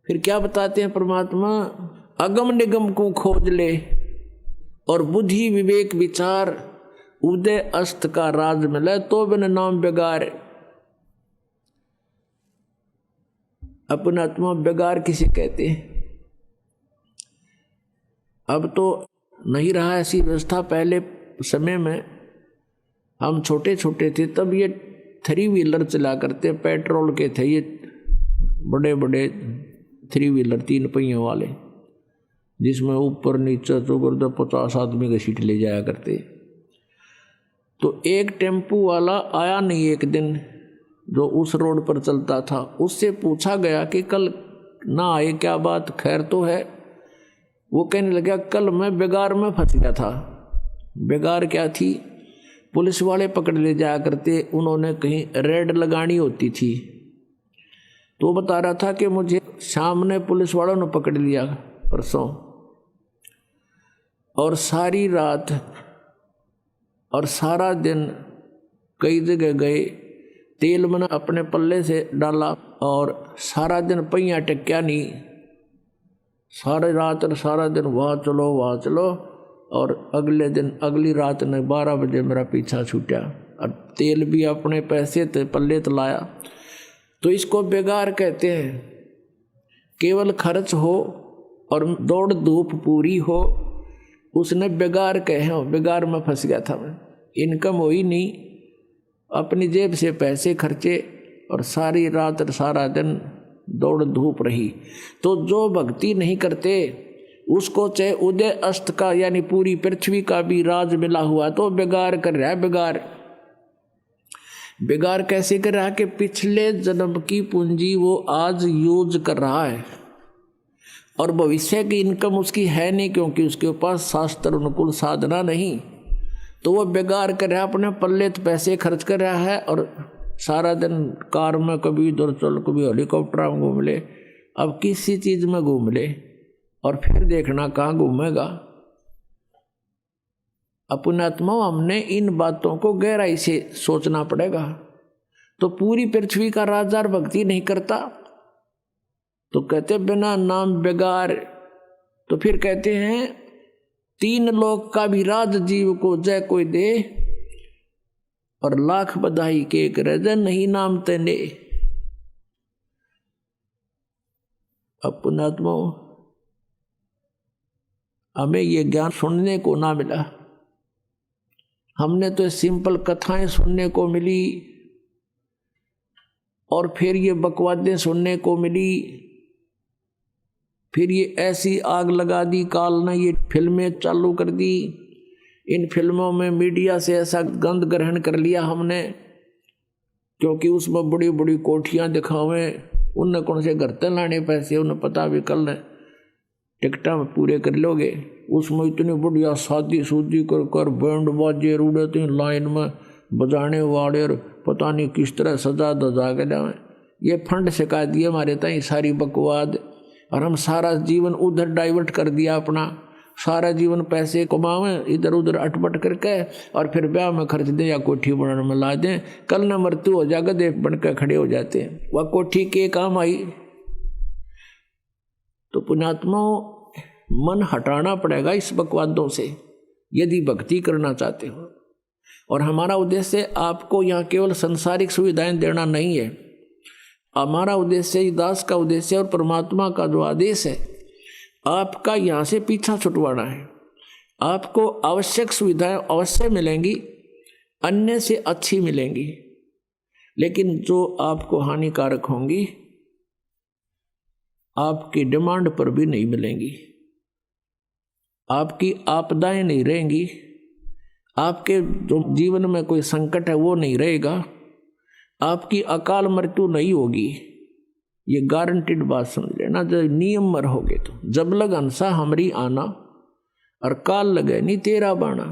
फिर क्या बताते हैं परमात्मा, अगम निगम को खोज ले और बुद्धि विवेक विचार उदय अस्त का राज मिले तो बिन नाम बेगार। अपना आत्मा बेगार किसे कहते हैं? अब तो नहीं रहा ऐसी व्यवस्था। पहले समय में हम छोटे छोटे थे तब ये 3 व्हीलर चला करते, पेट्रोल के थे ये बड़े बड़े 3 व्हीलर 3 पहियों वाले, जिसमें ऊपर नीचे चौगर्द 50 आदमी का सीट ले जाया करते। तो एक टेम्पू वाला आया नहीं एक दिन, जो उस रोड पर चलता था। उससे पूछा गया कि कल ना आए, क्या बात, खैर तो है? वो कहने लगा, कल मैं बेगार में फंस गया था। बेगार क्या थी? पुलिस वाले पकड़ ले जाया करते, उन्होंने कहीं रेड लगानी होती थी। तो बता रहा था कि मुझे शाम ने पुलिस वालों ने पकड़ लिया परसों, और सारी रात और सारा दिन कई जगह गए, तेल मैंने अपने पल्ले से डाला और सारा दिन पहिया टेक्या नहीं। सारी रात और सारा दिन वहाँ चलो वहाँ चलो, और अगले दिन अगली रात ने 12 बजे मेरा पीछा छूटा, और तेल भी अपने पैसे थे पल्ले तो लाया। तो इसको बेगार कहते हैं। केवल खर्च हो और दौड़ धूप पूरी हो, उसने बेगार कहे। बेगार में फंस गया था मैं, इनकम हुई नहीं, अपनी जेब से पैसे खर्चे और सारी रात और सारा दिन दौड़ धूप रही। तो जो भक्ति नहीं करते उसको चाहे उदय अस्त का यानी पूरी पृथ्वी का भी राज मिला हुआ तो बेगार कर रहा है। बेगार बेगार कैसे कर रहा है कि पिछले जन्म की पूंजी वो आज यूज कर रहा है और भविष्य की इनकम उसकी है नहीं, क्योंकि उसके पास शास्त्र अनुकूल साधना नहीं। तो वो बेगार कर रहा है, अपने पल्ले तो पैसे खर्च कर रहा है और सारा दिन कार में कभी इधर चल कभी हेलीकॉप्टर में घूम ले, अब किसी चीज में घूम ले और फिर देखना कहाँ घूमेगा। अपने आत्मा हमने इन बातों को गहराई से सोचना पड़ेगा। तो पूरी पृथ्वी का राजार भक्ति नहीं करता तो कहते बिना नाम बेगार। तो फिर कहते हैं 3 लोक का भी राज जीव को जय कोई दे, और लाख बधाई के एक रजन नहीं नाम तेने। अपना आत्मा हमें ये ज्ञान सुनने को ना मिला, हमने तो सिंपल कथाएं सुनने को मिली और फिर ये बकवादें सुनने को मिली। फिर ये ऐसी आग लगा दी काल ने, ये फिल्में चालू कर दी। इन फिल्मों में मीडिया से ऐसा गंध ग्रहण कर लिया हमने, क्योंकि उसमें बड़ी बड़ी कोठियां दिखावें, उनने कौन से घर तक लाने पैसे, उन्हें पता भी कल टिकटा में पूरे कर लोगे। उसमें इतनी बढ़िया शादी सूदी कर कर बैंड बाजे उड़ते हैं लाइन में, बजाने वाले पता नहीं किस तरह सजा दजा के जाए। ये फंड सिखा दिए हमारे ताई सारी बकवाद, और हम सारा जीवन उधर डाइवर्ट कर दिया अपना। सारा जीवन पैसे कमावें इधर उधर अटपट करके और फिर ब्याह में खर्च दें या कोठी बनाने में ला दें। कल न मृत्यु हो जाएगा, देख बन कर खड़े हो जाते हैं। वह कोठी के काम आई। तो पुण्यात्माओं, मन हटाना पड़ेगा इस बकवादों से यदि भक्ति करना चाहते हो। और हमारा उद्देश्य आपको यहाँ केवल संसारिक सुविधाएं देना नहीं है। हमारा उद्देश्य, दास का उद्देश्य और परमात्मा का जो आदेश है, आपका यहाँ से पीछा छुटवाना है। आपको आवश्यक सुविधाएं अवश्य मिलेंगी, अन्य से अच्छी मिलेंगी, लेकिन जो आपको हानिकारक होंगी आपकी डिमांड पर भी नहीं मिलेंगी। आपकी आपदाएं नहीं रहेंगी, आपके जो जीवन में कोई संकट है वो नहीं रहेगा, आपकी अकाल मृत्यु नहीं होगी। ये गारंटीड बात समझ लेना। जब नियम में रहोगे तो जब लग हंसा हमरी आना और काल लगे नहीं तेरा बाना।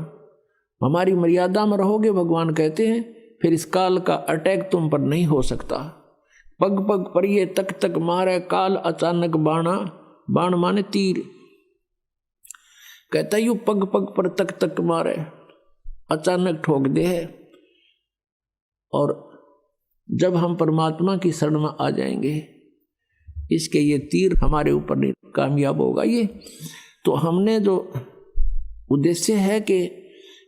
हमारी मर्यादा में रहोगे भगवान कहते हैं, फिर इस काल का अटैक तुम पर नहीं हो सकता। पग पग पर ये तक तक मारे काल अचानक बाणा, बाण माने तीर। कहता यू पग पग पर तक तक मारे, अचानक ठोक दे है। और जब हम परमात्मा की शरण में आ जाएंगे इसके ये तीर हमारे ऊपर नहीं कामयाब होगा ये। तो हमने जो उद्देश्य है कि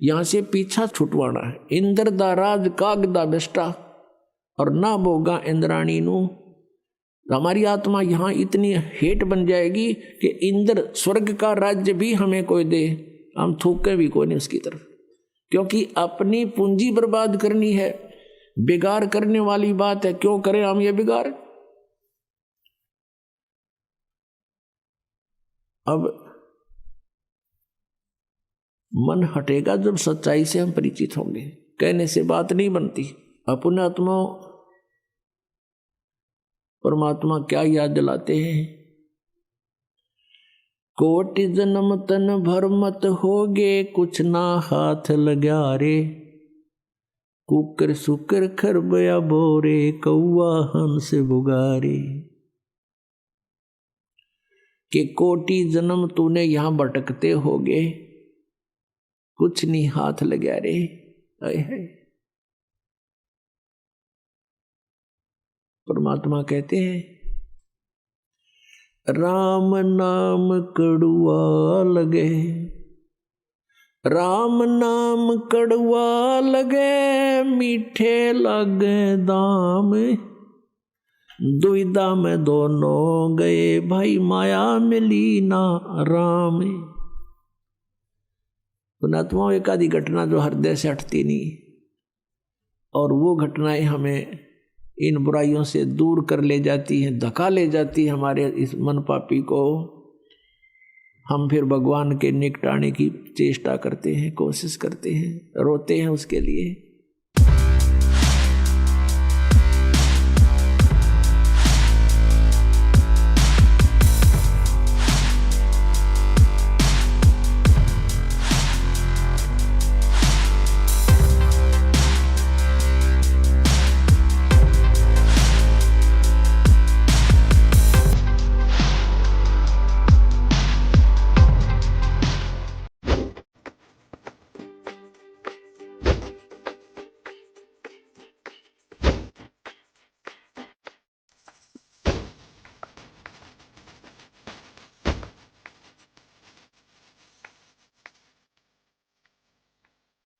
यहाँ से पीछा छुटवाना है। इंद्र दा राज काग दा बेष्टा और ना बोगा इंद्राणी नू। हमारी आत्मा यहाँ इतनी हेट बन जाएगी कि इंद्र स्वर्ग का राज्य भी हमें कोई दे, हम थूके भी कोई नहीं उसकी तरफ, क्योंकि अपनी पूंजी बर्बाद करनी है। बिगाड़ करने वाली बात है, क्यों करें हम ये बिगाड़। अब मन हटेगा जब सच्चाई से हम परिचित होंगे। कहने से बात नहीं बनती। अपने आत्मा परमात्मा क्या याद दिलाते हैं, कोटि जन्म तन भर मत होगे, कुछ ना हाथ लगा रे। कुकर सुकर खरबया बोरे, कौआ हंस बुगारे। कि कोटि जन्म तूने यहां भटकते होगे, कुछ नहीं हाथ लगा रे। है परमात्मा कहते हैं, राम नाम कड़ुआ लगे, राम नाम कड़ुआ लगे, मीठे लगे दाम। दुविधा में दोनों गए, भाई माया मिली ना राम। पुणात्मा एक आदि घटना जो हृदय से हटती नहीं, और वो घटनाएं हमें इन बुराइयों से दूर कर ले जाती हैं, धक्का ले जाती है हमारे इस मन पापी को। हम फिर भगवान के निकट आने की चेष्टा करते हैं, कोशिश करते हैं, रोते हैं उसके लिए।